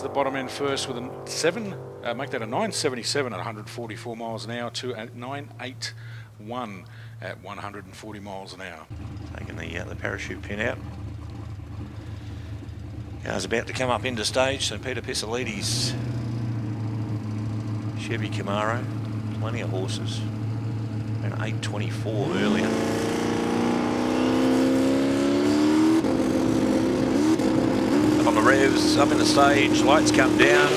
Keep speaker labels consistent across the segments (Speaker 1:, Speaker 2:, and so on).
Speaker 1: the bottom end first with a 7, make that a 977 at 144 miles an hour to a 981 at 140 miles an hour.
Speaker 2: Taking the parachute pin out. Car's about to come up into stage, so Peter Pisolides' Chevy Camaro, plenty of horses, and 824 earlier. Up on the revs, up in the stage, lights come down,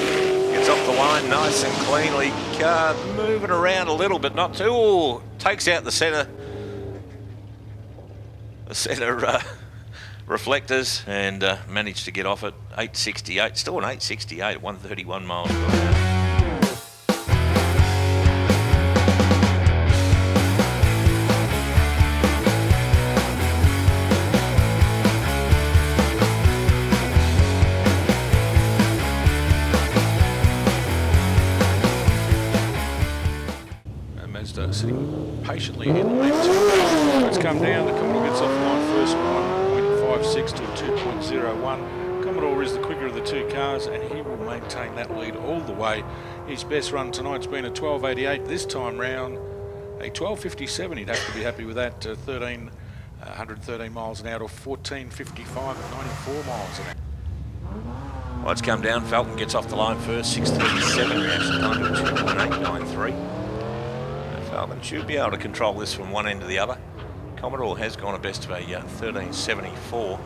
Speaker 2: gets off the line nice and cleanly. Car moving around a little bit, not too. Ooh, takes out the centre reflectors and managed to get off it. 868, still an 868 at 131 miles per hour.
Speaker 1: Sitting patiently in lane 2. It's come down. The Commodore gets off the line first with 1.56 to 2.01. Commodore is the quicker of the two cars, and he will maintain that lead all the way. His best run tonight's been a 12.88. This time round, a 12.57. He'd have to be happy with that. 113 miles an hour, or 14.55 at 94 miles an hour.
Speaker 2: Lights come down. Falcon gets off the line first. 6.37 reaction time to 2.893. Falcon should be able to control this from one end to the other. Commodore has gone a best of a 13.74.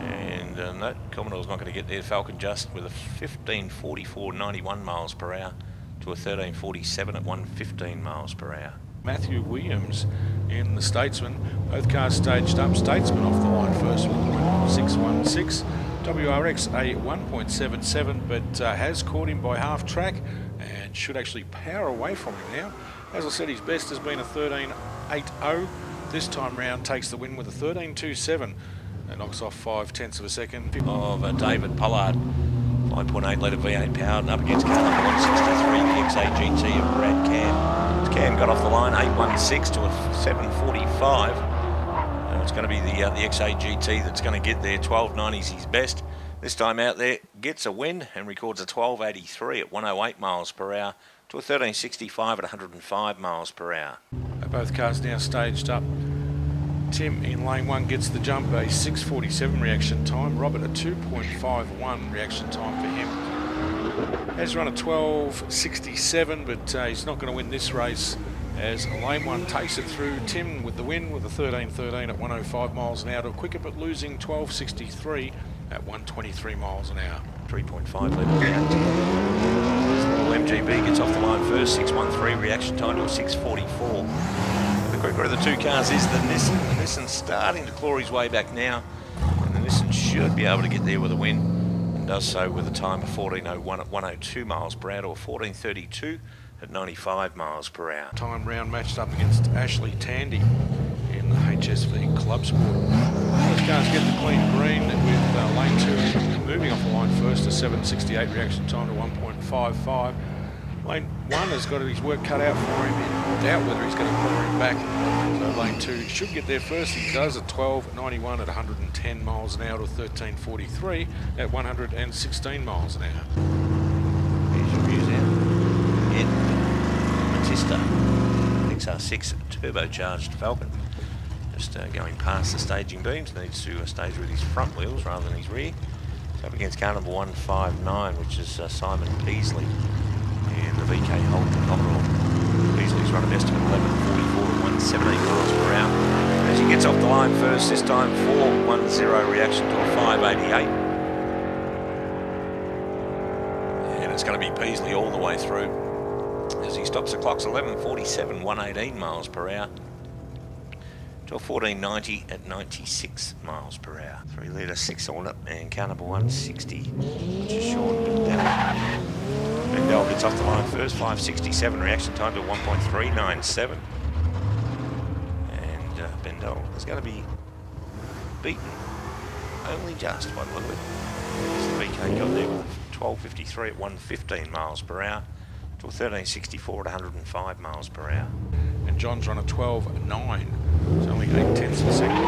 Speaker 2: And no, Commodore's not going to get there. Falcon just with a 15.44, 91 miles per hour to a 13.47 at 115 miles per hour.
Speaker 1: Matthew Williams in the Statesman. Both cars staged up. Statesman off the line first with 1.616. WRX a 1.77, but has caught him by half track and should actually power away from him now. As I said, his best has been a 13.80. This time round takes the win with a 13.27 and knocks off 0.5 of a second.
Speaker 2: Of David Pollard, 5.8 litre V8 powered, and up against car number 163, the XAGT of Brad Cam. Cam got off the line 8.16 to a 7.45. It's going to be the XAGT that's going to get there. 12.90's his best. This time out there, gets a win and records a 12.83 at 108 miles per hour to a 13.65 at 105 miles per hour.
Speaker 1: Both cars now staged up. Tim in lane 1 gets the jump, a 6.47 reaction time. Robert a 2.51 reaction time for him. Has run a 12.67, but he's not going to win this race as lane 1 takes it through. Tim with the win with a 13.13 at 105 miles an hour to a quicker, but losing 12.63 at 123 miles an hour.
Speaker 2: 3.5 litre V8. MGB gets off the line first, 6.13 reaction time to a 6.44. The quicker of the two cars is the Nissan. The Nissan's starting to claw his way back now, and the Nissan should be able to get there with a win, and does so with a time of 14.01 at 102 miles per hour to a 14.32 at 95 miles per hour.
Speaker 1: Time round matched up against Ashley Tandy in the HSV Club Sport. Those cars get the clean green with lane 2 moving off the line first, a 7.68 reaction time to 1.55. Lane 1 has got his work cut out for him. In doubt whether he's going to corner him back. So lane 2 should get there first. He does at 12.91 at 110 miles an hour to 13.43 at 116 miles an hour.
Speaker 2: Here's your views out. Matista XR6 turbocharged Falcon, just going past the staging beams, needs to stage with his front wheels rather than his rear. So up against car number 159, which is Simon Peasley in the VK Holden Commodore. Peasley's run a best of 11.44 at 178 miles per hour. As he gets off the line first, this time 4.10 reaction to a 5.88. And it's going to be Peasley all the way through. As he stops the clocks, 11.47, 118 miles per hour to a 14.90 at 96 miles per hour. 3 litre 6-cylinder and car number 160, which is Sean Bendel. Bendel gets off the line first, 5.67 reaction time to 1.397. And Bendel is going to be beaten only just by the look of it. As the VK got there with 12.53 at 115 miles per hour. To 13.64 at 105 miles per hour.
Speaker 1: And John's run a 12.9. It's only 0.8 of a second.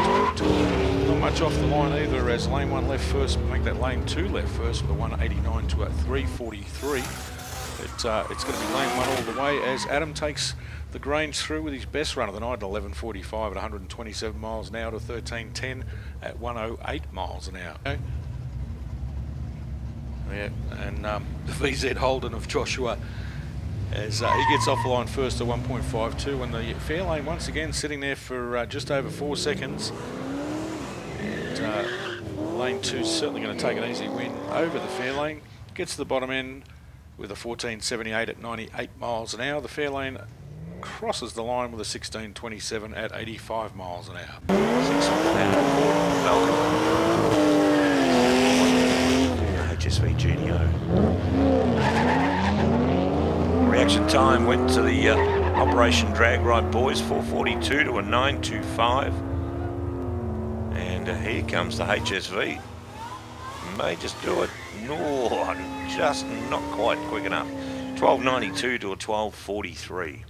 Speaker 1: Not much off the line either, as lane 1 left first, make that lane 2 left first with a 189 to a 343. It's going to be lane 1 all the way as Adam takes the Grange through with his best run of the night at 11.45 at 127 miles an hour to 13.10 at 108 miles an hour. Yeah, and the VZ Holden of Joshua as he gets off the line first to 1.52, and the Fairlane once again sitting there for just over 4 seconds. And lane 2's certainly going to take an easy win over the Fairlane. Gets to the bottom end with a 14.78 at 98 miles an hour. The Fairlane crosses the line with a 16.27 at 85 miles an hour.
Speaker 2: HSV Genio. Reaction time went to the Operation Drag Right boys, 442 to a 925. And here comes the HSV. May just do it. No, just not quite quick enough. 12.92 to a 12.43.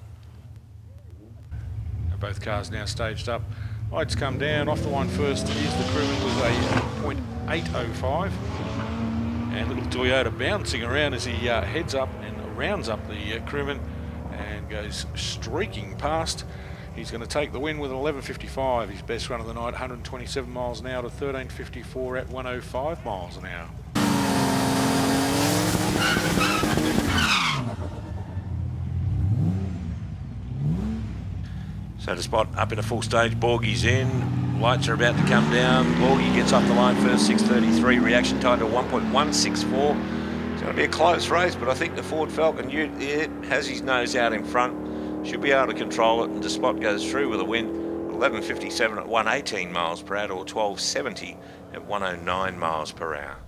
Speaker 1: Both cars now staged up. Lights come down. Off the line first is the crewman with a 0.805. And little Toyota bouncing around as he heads up and rounds up the crewman and goes streaking past. He's going to take the win with an 11.55, his best run of the night, 127 miles an hour to 13.54 at 105 miles an hour.
Speaker 2: So to spot up in a full stage, Borgie's in, lights are about to come down. Borgie gets off the line first, 6.33, reaction time to 1.164. It's going to be a close race, but I think the Ford Falcon has his nose out in front, should be able to control it, and Despot goes through with a win, 11.57 at 118 miles per hour or 12.70 at 109 miles per hour.